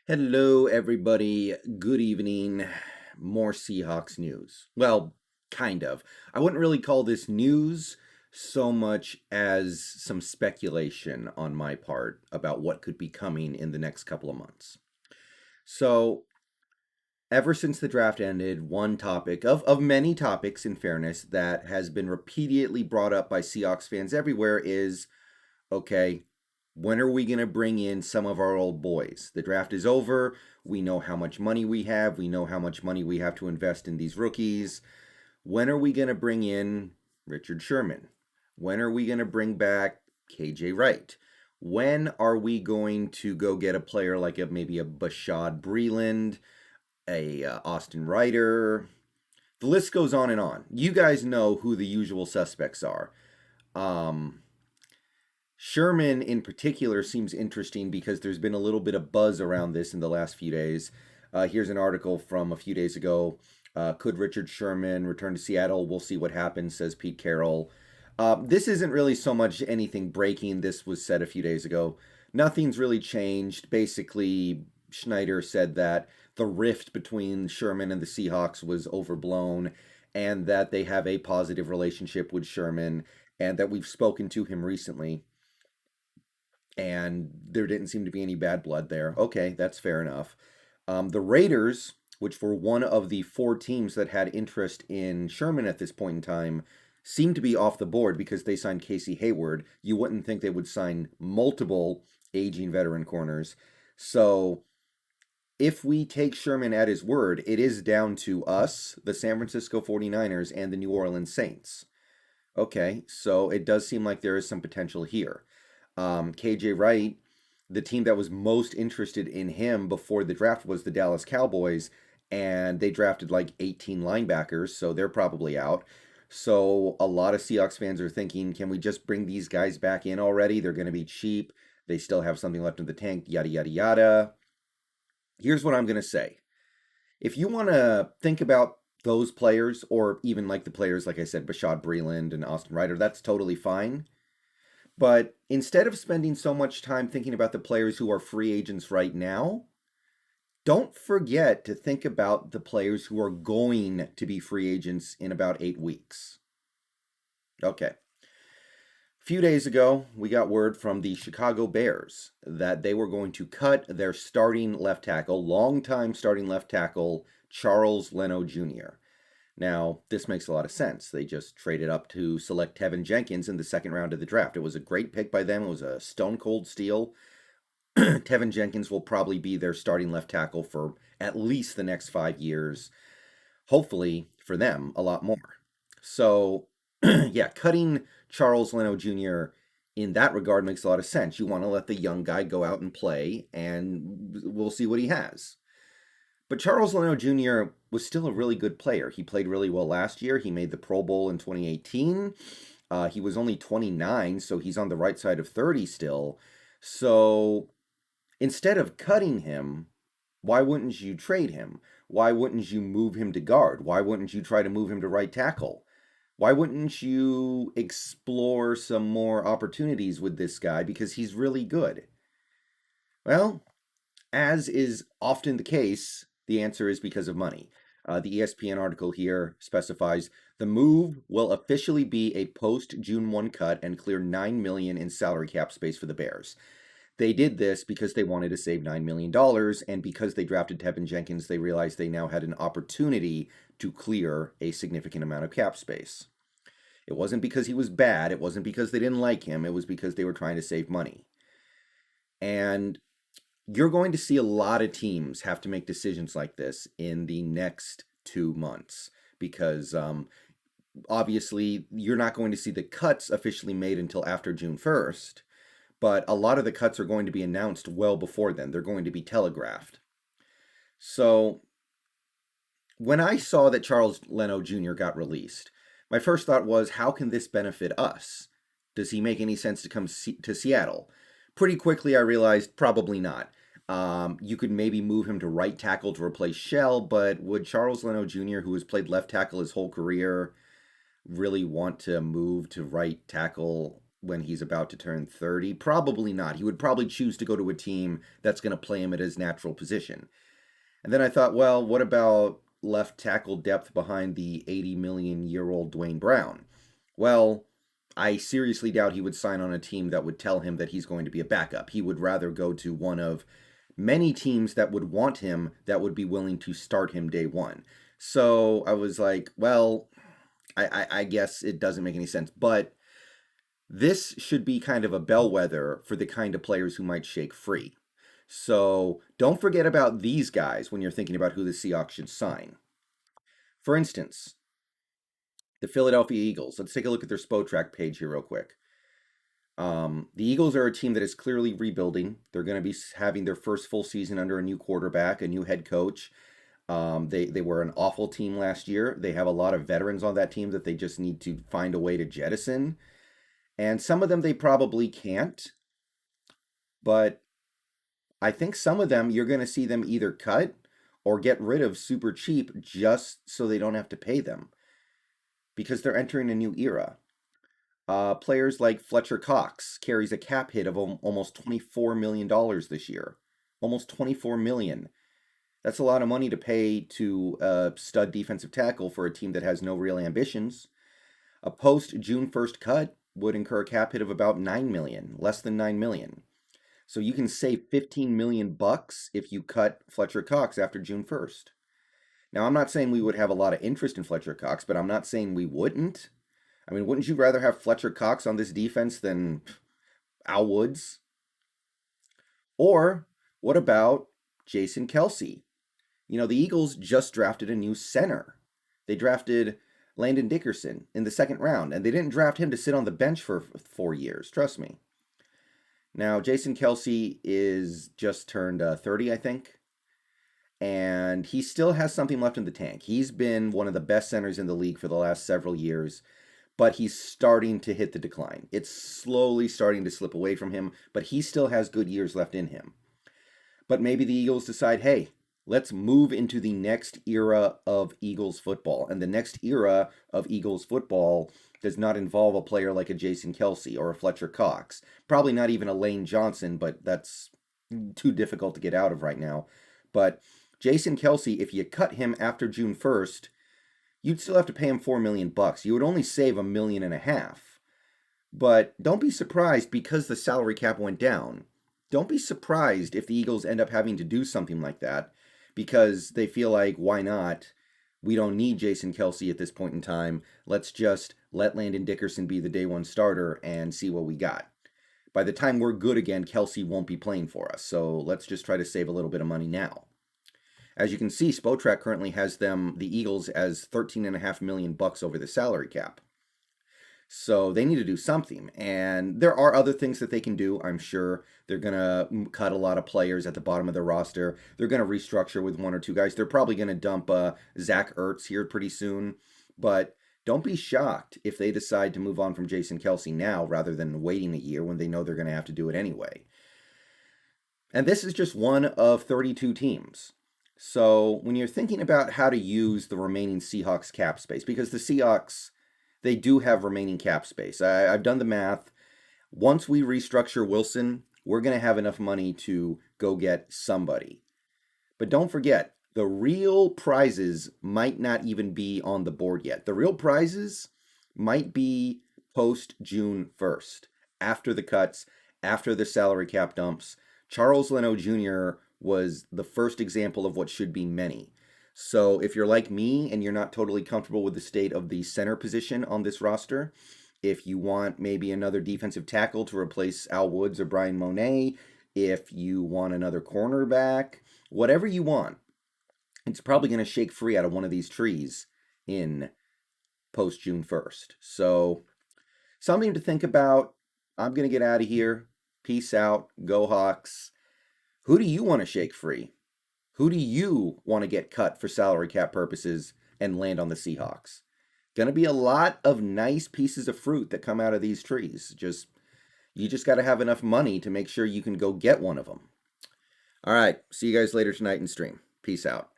Hello, everybody. Good evening. More Seahawks news. Well, kind of. I wouldn't really call this news so much as some speculation on my part about what could be coming in the next couple of months. So, ever since the draft ended, one topic of many topics, in fairness, that has been repeatedly brought up by Seahawks fans everywhere is okay, when are we going to bring in some of our old boys? The draft is over. We know how much money we have. We know how much money we have to invest in these rookies. When are we going to bring in Richard Sherman? When are we going to bring back KJ Wright? When are we going to go get a player like maybe a Bashaud Breeland, a Austin Ryder? The list goes on and on. You guys know who the usual suspects are. Sherman in particular seems interesting because there's been a little bit of buzz around this in the last few days. Here's an article from a few days ago. Could Richard Sherman return to Seattle? We'll see what happens, says Pete Carroll. This isn't really so much anything breaking. This was said a few days ago. Nothing's really changed. Basically, Schneider said that the rift between Sherman and the Seahawks was overblown and that they have a positive relationship with Sherman and that we've spoken to him recently and there didn't seem to be any bad blood there. Okay, that's fair enough. The Raiders, which were one of the four teams that had interest in Sherman at this point in time, seem to be off the board because they signed Casey Hayward. You wouldn't think they would sign multiple aging veteran corners. So if we take Sherman at his word, it is down to us, the San Francisco 49ers, and the New Orleans Saints. Okay, so it does seem like there is some potential here. KJ Wright, the team that was most interested in him before the draft was the Dallas Cowboys, and they drafted like 18 linebackers, so they're probably out. So a lot of Seahawks fans are thinking, can we just bring these guys back in already? They're going to be cheap. They still have something left in the tank, yada, yada, yada. Here's what I'm going to say. If you want to think about those players, or even like the players, like I said, Bashaud Breeland and Austin Ryder, that's totally fine. But instead of spending so much time thinking about the players who are free agents right now, don't forget to think about the players who are going to be free agents in about 8 weeks. Okay. A few days ago, we got word from the Chicago Bears that they were going to cut their starting left tackle, longtime starting left tackle, Charles Leno Jr. Now, this makes a lot of sense. They just traded up to select Tevin Jenkins in the second round of the draft. It was a great pick by them. It was a stone cold steal. Tevin Jenkins will probably be their starting left tackle for at least the next 5 years. Hopefully, for them, a lot more. So, yeah, cutting Charles Leno Jr. in that regard makes a lot of sense. You want to let the young guy go out and play, and we'll see what he has. But Charles Leno Jr. was still a really good player. He played really well last year. He made the Pro Bowl in 2018. He was only 29, so he's on the right side of 30 still. So instead of cutting him, why wouldn't you trade him? Why wouldn't you move him to guard? Why wouldn't you try to move him to right tackle? Why wouldn't you explore some more opportunities with this guy because he's really good? Well, as is often the case, the answer is because of money. The ESPN article here specifies the move will officially be a post-June 1 cut and clear $9 million in salary cap space for the Bears. They did this because they wanted to save $9 million, and because they drafted Tevin Jenkins, they realized they now had an opportunity to clear a significant amount of cap space. It wasn't because he was bad. It wasn't because they didn't like him. It was because they were trying to save money. And you're going to see a lot of teams have to make decisions like this in the next 2 months because obviously you're not going to see the cuts officially made until after June 1st, but a lot of the cuts are going to be announced well before then. They're going to be telegraphed. So when I saw that Charles Leno Jr. got released, my first thought was, how can this benefit us? Does he make any sense to come to Seattle? Pretty quickly, I realized probably not. You could maybe move him to right tackle to replace Shell, but would Charles Leno Jr., who has played left tackle his whole career, really want to move to right tackle when he's about to turn 30? Probably not. He would probably choose to go to a team that's going to play him at his natural position. And then I thought, well, what about left tackle depth behind the 80 million-year-old Dwayne Brown? Well, I seriously doubt he would sign on a team that would tell him that he's going to be a backup. He would rather go to one of many teams that would want him, that would be willing to start him day one. So I was like, well, I guess it doesn't make any sense. But this should be kind of a bellwether for the kind of players who might shake free. So don't forget about these guys when you're thinking about who the Seahawks should sign. For instance, the Philadelphia Eagles. Let's take a look at their Spotrac page here real quick. The Eagles are a team that is clearly rebuilding. They're going to be having their first full season under a new quarterback, a new head coach. They were an awful team last year. They have a lot of veterans on that team that they just need to find a way to jettison. And some of them they probably can't. But I think some of them you're going to see them either cut or get rid of super cheap just so they don't have to pay them, because they're entering a new era. Players like Fletcher Cox carries a cap hit of almost $24 million this year. Almost $24 million. That's a lot of money to pay to a stud defensive tackle for a team that has no real ambitions. A post-June 1st cut would incur a cap hit of about $9 million, less than $9 million. So you can save $15 million if you cut Fletcher Cox after June 1st. Now, I'm not saying we would have a lot of interest in Fletcher Cox, but I'm not saying we wouldn't. I mean, wouldn't you rather have Fletcher Cox on this defense than Al Woods? Or what about Jason Kelce? You know, the Eagles just drafted a new center. They drafted Landon Dickerson in the second round, and they didn't draft him to sit on the bench for 4 years, trust me. Now, Jason Kelce is just turned 30, I think, and he still has something left in the tank. He's been one of the best centers in the league for the last several years, but he's starting to hit the decline. It's slowly starting to slip away from him, but he still has good years left in him. But maybe the Eagles decide, hey, let's move into the next era of Eagles football. And the next era of Eagles football does not involve a player like a Jason Kelce or a Fletcher Cox. Probably not even a Lane Johnson, but that's too difficult to get out of right now. But Jason Kelce, if you cut him after June 1st, you'd still have to pay him $4 million. You would only save $1.5 million. But don't be surprised because the salary cap went down. Don't be surprised if the Eagles end up having to do something like that, because they feel like, why not? We don't need Jason Kelce at this point in time. Let's just let Landon Dickerson be the day one starter and see what we got. By the time we're good again, Kelce won't be playing for us. So let's just try to save a little bit of money now. As you can see, Spotrac currently has the Eagles, as $13.5 million over the salary cap. So they need to do something. And there are other things that they can do, I'm sure. They're going to cut a lot of players at the bottom of their roster. They're going to restructure with one or two guys. They're probably going to dump Zach Ertz here pretty soon. But don't be shocked if they decide to move on from Jason Kelce now rather than waiting a year when they know they're going to have to do it anyway. And this is just one of 32 teams. So when you're thinking about how to use the remaining Seahawks cap space, because the Seahawks, they do have remaining cap space. I've done the math. Once we restructure Wilson, we're going to have enough money to go get somebody. But don't forget, the real prizes might not even be on the board yet. The real prizes might be post-June 1st, after the cuts, after the salary cap dumps. Charles Leno Jr. was the first example of what should be many. So if you're like me and you're not totally comfortable with the state of the center position on this roster, if you want maybe another defensive tackle to replace Al Woods or Brian Monet, if you want another cornerback, whatever you want, it's probably going to shake free out of one of these trees in post-June 1st. So something to think about. I'm going to get out of here. Peace out. Go Hawks. Who do you want to shake free? Who do you want to get cut for salary cap purposes and land on the Seahawks? Going to be a lot of nice pieces of fruit that come out of these trees. You just got to have enough money to make sure you can go get one of them. All right. See you guys later tonight in stream. Peace out.